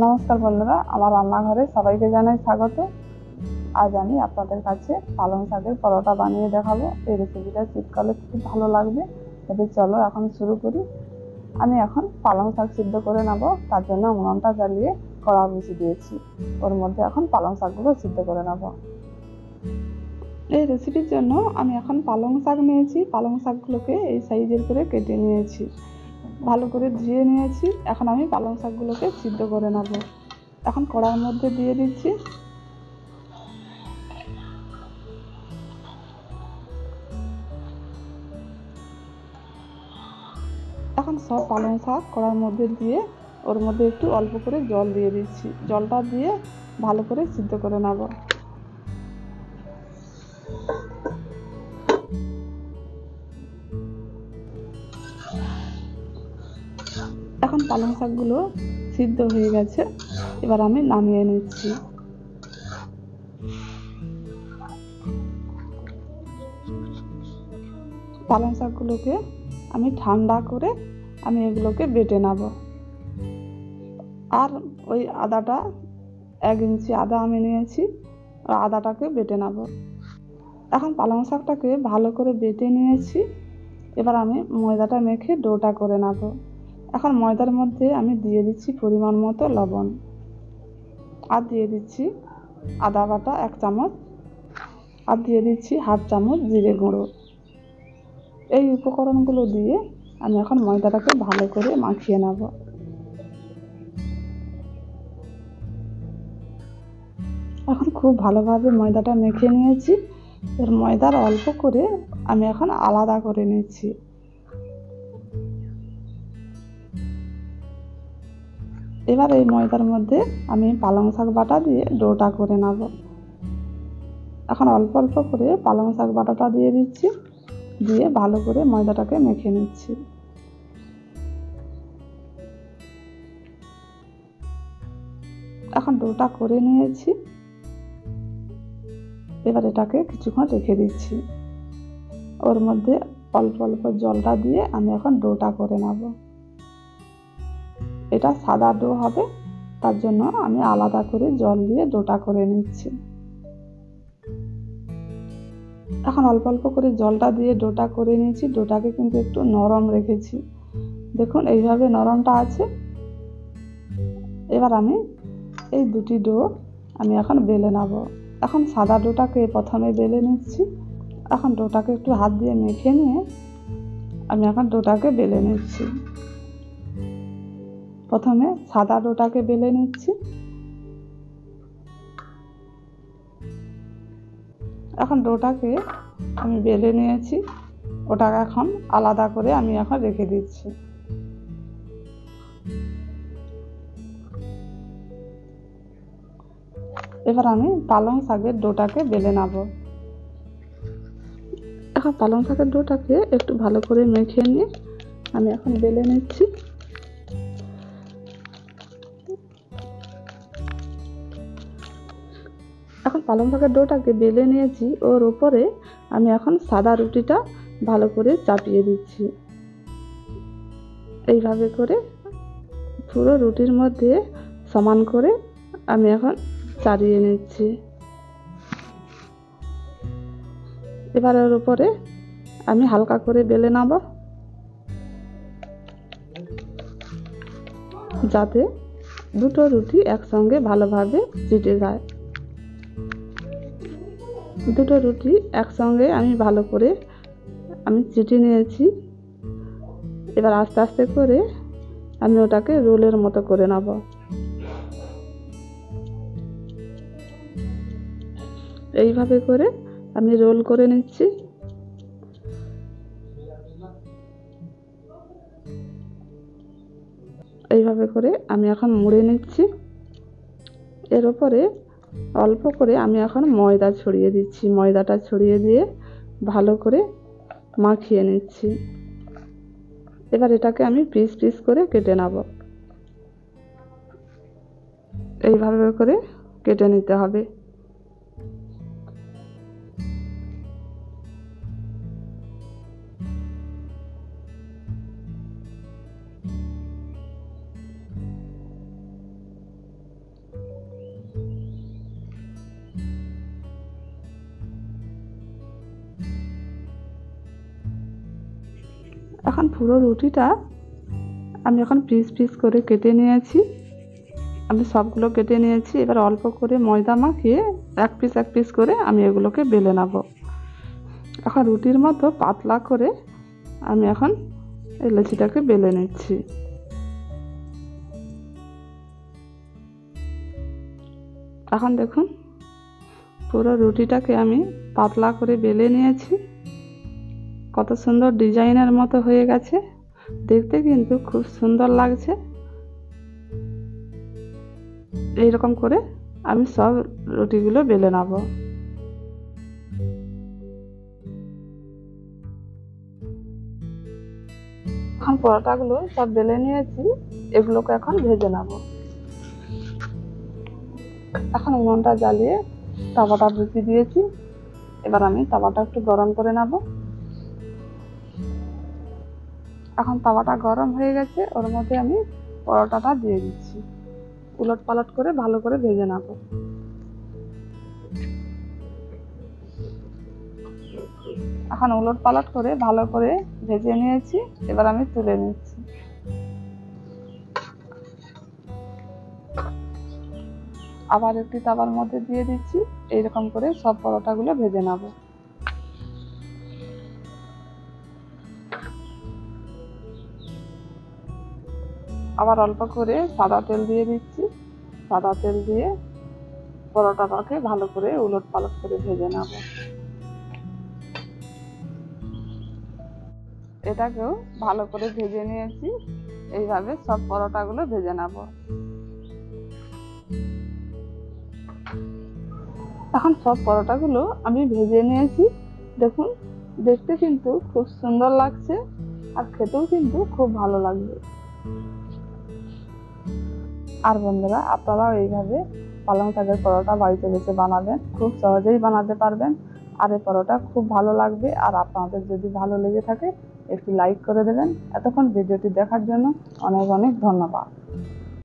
নমস্কার বন্ধুরা, আমার রান্নাঘরে সবাইকে জানাই স্বাগত। আজ আমি আপনাদের কাছে পালং শাকের পরোটা বানিয়ে দেখাবো। এই রেসিপিটা শীতকালে খুব ভালো লাগবে। তবে চলো এখন শুরু করি। আমি এখন পালং শাক সিদ্ধ করে নেব। তার জন্য উনুনটা জ্বালিয়ে কড়া বসিয়ে দিয়েছি। ওর মধ্যে এখন পালং শাকগুলো সিদ্ধ করে নেব। এই রেসিপির জন্য আমি এখন পালং শাক নিয়েছি। পালং শাকগুলোকে এই সাইজের করে কেটে নিয়েছি, ভালো করে ধুয়ে নিয়েছি। এখন আমি পালং শাকগুলোকে সিদ্ধ করে নেব। এখন কড়ার মধ্যে দিয়ে দিচ্ছি। এখন সব পালং শাক কড়ার মধ্যে দিয়ে ওর মধ্যে একটু অল্প করে জল দিয়ে দিচ্ছি। জলটা দিয়ে ভালো করে সিদ্ধ করে নেব। এখন পালং শাকগুলো সিদ্ধ হয়ে গেছে, এবার আমি নামিয়ে নিচ্ছি। পালং শাকগুলোকে আমি ঠান্ডা করে আমি এগুলোকে বেটে নেব। আর ওই আদাটা 1 ইঞ্চি আদা আমি নিয়েছি, আদাটাকে বেটে নেব। এখন পালং শাকটাকে ভালো করে বেটে নিয়েছি। এবার আমি ময়দাটা মেখে ডোটা করে নেব। এখন ময়দার মধ্যে আমি দিয়ে দিচ্ছি পরিমাণ মতো লবণ, আর দিয়ে দিচ্ছি আদা বাটা 1 চামচ, আর দিয়ে দিচ্ছি 1/2 চামচ জিরে গুঁড়ো। এই উপকরণগুলো দিয়ে আমি এখন ময়দাটাকে ভালো করে মাখিয়ে নেব। এখন খুব ভালোভাবে ময়দাটা মেখে নিয়েছি। এর ময়দার অল্প করে আমি এখন আলাদা করে নিচ্ছি। এবার এই ময়দার মধ্যে আমি পালং শাক বাটা দিয়ে ডোটা করে নেব। এখন অল্প অল্প করে পালং শাক বাটাটা দিয়ে দিচ্ছি, দিয়ে ভালো করে ময়দাটাকে মেখে নিচ্ছি। এখন ডোটা করে নিয়েছি। এবার এটাকে কিছুক্ষণ রেখে দিচ্ছি। ওর মধ্যে অল্প অল্প জলটা দিয়ে আমি এখন ডোটা করে নেব। এটা সাদা ডো হবে, তার জন্য আমি আলাদা করে জল দিয়ে ডোটা করে নিচ্ছি। এখন অল্প অল্প করে জলটা দিয়ে ডোটা করে নিয়েছি। ডোটাকে কিন্তু একটু নরম রেখেছি, দেখুন এইভাবে নরমটা আছে। এবার আমি এই দুটি ডো আমি এখন বেলে নেব। এখন সাদা ডোটাকে প্রথমে বেলে নিচ্ছি। এখন ডোটাকে একটু হাত দিয়ে মেখে নিয়ে আমি এখন ডোটাকে বেলে নিচ্ছি। প্রথমে সাদা ডোটাকে বেলে নিচ্ছি। এখন ডোটাকে আমি বেলে নিয়েছি, ওটাকে এখন আলাদা করে আমি এখন রেখে দিচ্ছি। এবার আমি পালং শাকের ডোটাকে বেলে নেব। এখন পালং শাকের ডোটাকে একটু ভালো করে মেখে নিয়ে আমি এখন বেলে নিচ্ছি। এখন পালং শাকের ডোটাকে বেলে নিয়েছি, ওর উপরে আমি এখন সাদা রুটিটা ভালো করে চাপিয়ে দিচ্ছি। এইভাবে করে পুরো রুটির মধ্যে সমান করে আমি এখন চালিয়ে নিচ্ছি। এবার ওর উপরে আমি হালকা করে বেলে নেব, যাতে দুটো রুটি একসঙ্গে ভালোভাবে চিটে যায়। দুটো রুটি একসঙ্গে আমি ভালো করে আমি চিটে নিয়েছি। এবার আস্তে আস্তে করে আমি ওটাকে রোলের মতো করে নেব। এইভাবে করে আমি রোল করে নিচ্ছি। এইভাবে করে আমি এখন মুড়ে নিচ্ছি। এর উপরে অল্প করে আমি এখন ময়দা ছড়িয়ে দিচ্ছি। ময়দাটা ছড়িয়ে দিয়ে ভালো করে মাখিয়ে নিচ্ছি। এবার এটাকে আমি পিস পিস করে কেটে নেব। এইভাবে করে কেটে নিতে হবে। এখন পুরো রুটিটা আমি এখন পিস পিস করে কেটে নিয়েছি। আমি সবগুলো কেটে নিয়েছি। এবার অল্প করে ময়দা মাখিয়ে এক পিস করে আমি এগুলোকে বেলে নেব। এখন রুটির মতো পাতলা করে আমি এখন এই লুচিটাকে বেলে নিচ্ছি। এখন দেখুন পুরো রুটিটাকে আমি পাতলা করে বেলে নিয়েছি। কত সুন্দর ডিজাইনের মতো হয়ে গেছে, দেখতে কিন্তু খুব সুন্দর লাগছে। এইরকম করে আমি সব রুটিগুলো বেলে নেব। এখন পরোটাগুলো সব বেলে নিয়েছি, এগুলোকে এখন ভেজে নেব। এখন উনুনটা জ্বালিয়ে তাওয়াটা বসিয়ে দিয়েছি। এবার আমি তাওয়াটা একটু গরম করে নেব। এখন তাওয়াটা গরম হয়ে গেছে, ওর মধ্যে আমি পরোটাটা দিয়ে দিচ্ছি। উলট পালট করে ভালো করে ভেজে নেব। এখন উলট পালট করে ভালো করে ভেজে নিয়েছি। এবার আমি তুলে নিচ্ছি। আবার একটি তাওয়ার মধ্যে দিয়ে দিচ্ছি। এইরকম করে সব পরোটাগুলো ভেজে নেব। আবার অল্প করে সাদা তেল দিয়ে দিচ্ছি। সাদা তেল দিয়ে পরোটাটাকে ভালো করে উলট পালট করে ভেজে নেব। এটাকেও ভালো করে ভেজে নিয়েছি। এইভাবে সব পরোটাগুলো ভেজে নেব। এখন সব পরোটাগুলো আমি ভেজে নিয়েছি। দেখুন দেখতে কিন্তু খুব সুন্দর লাগছে, আর খেতেও কিন্তু খুব ভালো লাগবে। আর বন্ধুরা, আপনারাও এইভাবে পালং শাকের পরোটা বাড়িতে বসে বানাবেন, খুব সহজেই বানাতে পারবেন। আর এই পরোটা খুব ভালো লাগবে। আর আপনাদের যদি ভালো লেগে থাকে একটু লাইক করে দেবেন। এতক্ষণ ভিডিওটি দেখার জন্য অনেক অনেক ধন্যবাদ।